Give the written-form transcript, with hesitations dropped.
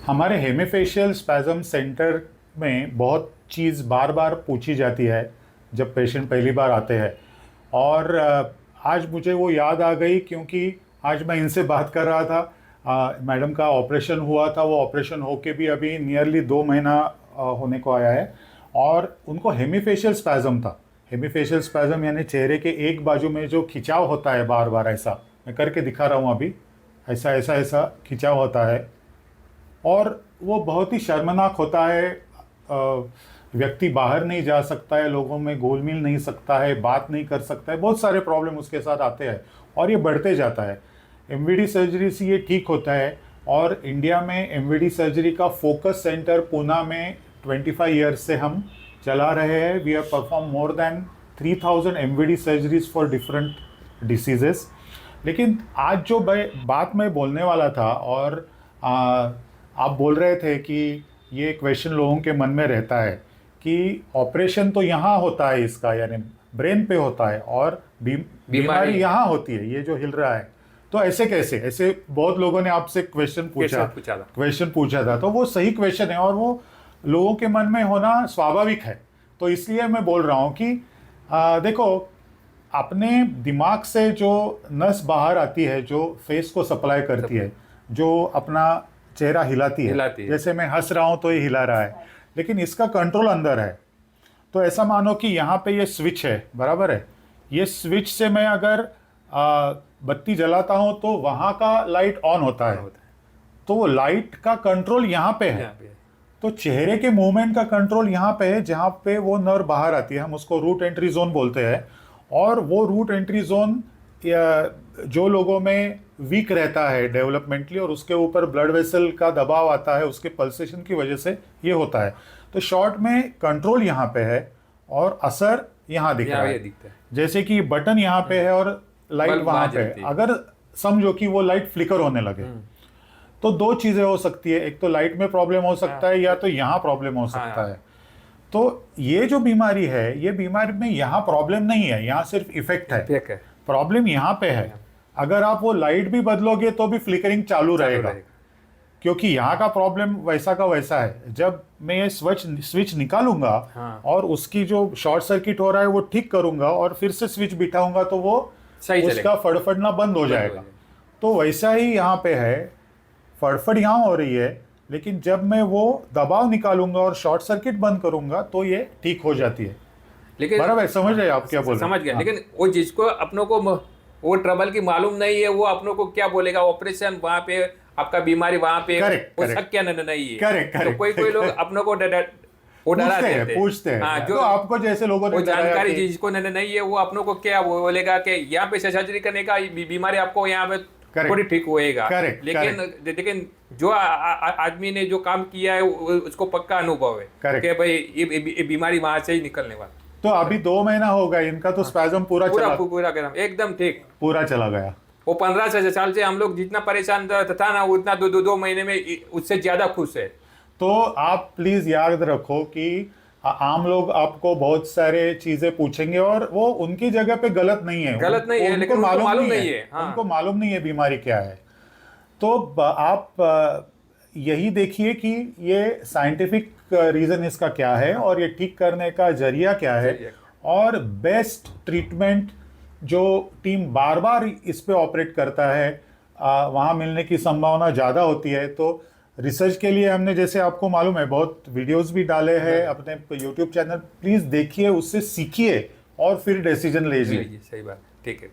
हमारे hemifacial spasm centre में बहुत चीज़ बार बार पूछी जाती है जब पेशेंट पहली बार आते हैं। और आज मुझे वो याद आ गई क्योंकि आज मैं इनसे बात कर रहा था। मैडम का ऑपरेशन हुआ था, वो ऑपरेशन होके भी अभी नियरली 2 महीना होने को आया है और उनको हेमीफेशियल स्पैज़म था। हेमीफेशियल स्पैज़म यानी चेहरे के एक बाजू में जो खिंचाव होता है बार बार, ऐसा मैं करके दिखा रहा हूँ अभी, ऐसा ऐसा ऐसा खिंचाव होता है और वो बहुत ही शर्मनाक होता है। व्यक्ति बाहर नहीं जा सकता है, लोगों में घुल मिल नहीं सकता है, बात नहीं कर सकता है, बहुत सारे प्रॉब्लम उसके साथ आते हैं और ये बढ़ते जाता है। एमवीडी सर्जरी से ये ठीक होता है और इंडिया में एमवीडी सर्जरी का फोकस सेंटर पूना में 25 ईयर्स से हम चला रहे हैं। We have perform more than 3000 MVD surgeries for different diseases. लेकिन आज जो बात मैं बोलने वाला था और आप बोल रहे थे कि ये क्वेश्चन लोगों के मन में रहता है कि ऑपरेशन तो यहाँ होता है इसका, यानी ब्रेन पे होता है और बीमारी यहाँ होती है, ये जो हिल रहा है, तो ऐसे कैसे? ऐसे बहुत लोगों ने आपसे क्वेश्चन पूछा था। तो वो सही क्वेश्चन है और वो लोगों के मन में होना स्वाभाविक है। तो इसलिए मैं बोल रहा हूँ कि देखो, अपने दिमाग से जो नस बाहर आती है, जो फेस को सप्लाई करती है, जो अपना चेहरा हिलाती है। जैसे मैं हंस रहा हूं तो ये हिला रहा है, लेकिन इसका कंट्रोल अंदर है। तो ऐसा मानो कि यहाँ पे ये स्विच है, बराबर है। ये स्विच से मैं अगर बत्ती जलाता हूं तो वहां का लाइट ऑन होता है, तो वो लाइट का कंट्रोल यहाँ पे है। तो चेहरे के मूवमेंट का कंट्रोल यहाँ पे है, जहाँ पे वो नर्व बाहर आती है, हम उसको रूट एंट्री जोन बोलते हैं। और वो रूट एंट्री जोन जो लोगों में वीक रहता है डेवलपमेंटली और उसके ऊपर ब्लड वेसल का दबाव आता है, उसके पल्सेशन की वजह से ये होता है। तो शॉर्ट में कंट्रोल यहाँ पे है और असर यहाँ दिख रहा है। जैसे कि बटन यहाँ पे है और लाइट वहाँ पे है। अगर समझो कि वो लाइट फ्लिकर होने लगे तो दो चीज़ें हो सकती है, एक तो लाइट में प्रॉब्लम हो सकता है या तो यहाँ प्रॉब्लम हो सकता है। तो ये जो बीमारी है, ये बीमारी में यहाँ प्रॉब्लम नहीं है, यहाँ सिर्फ इफेक्ट है। प्रॉब्लम यहाँ पे है। अगर आप वो लाइट भी बदलोगे तो भी फ्लिकरिंग चालू रहेगा, क्योंकि यहाँ का प्रॉब्लम वैसा का वैसा है। जब मैं ये स्विच निकालूंगा और उसकी जो शॉर्ट सर्किट हो रहा है वो ठीक करूंगा और फिर से स्विच बिठाऊंगा तो वो उसका फड़फड़ना बंद हो जाएगा। तो वैसा ही यहाँ पे है, फड़फड़ यहाँ हो रही है, लेकिन जब मैं वो दबाव निकालूंगा और शॉर्ट सर्किट बंद करूंगा तो ये ठीक हो जाती है। लेकिन बराबर समझ रहे आप क्या बोल रहे हैं? समझ गया। लेकिन वो जिसको अपनों को वो ट्रबल की मालूम नहीं है, वो अपनों को क्या बोलेगा? ऑपरेशन वहाँ पे, आपका बीमारी वहाँ पे, वो शक्य नहीं है। करेक्ट। तो कोई लोग अपनों को पूछते हैं। हाँ, जो तो आपको जैसे लोगों ने जानकारी जिसको नहीं है वो अपनों को क्या बोलेगा कि यहाँ पे सर्जरी करने का बीमारी आपको यहाँ पे थोड़ी ठीक होएगा। लेकिन जो आदमी ने जो काम किया है उसको पक्का अनुभव है कि भाई ये बीमारी वहां से ही निकलने वाला। तो अभी 2 महीना हो गया इनका, तो स्पैज़म पूरा एकदम ठीक पूरा चला गया। वो 15 साल से हम लोग जितना परेशान था ना, उतना 2 महीने में उससे ज्यादा खुश है। तो आप प्लीज याद रखो कि आम लोग आपको बहुत सारे चीजें पूछेंगे और वो उनकी जगह पे गलत नहीं है, लेकिन उनको मालूम नहीं है। उनको मालूम नहीं है बीमारी क्या है। तो आप यही देखिए कि ये साइंटिफिक रीजन इसका क्या है और ये ठीक करने का जरिया क्या है और बेस्ट ट्रीटमेंट जो टीम बार बार इस पे ऑपरेट करता है वहाँ मिलने की संभावना ज़्यादा होती है। तो रिसर्च के लिए हमने, जैसे आपको मालूम है, बहुत वीडियोस भी डाले हैं अपने यूट्यूब चैनल, प्लीज़ देखिए, उससे सीखिए और फिर डिसीजन लीजिए। सही बात, ठीक है।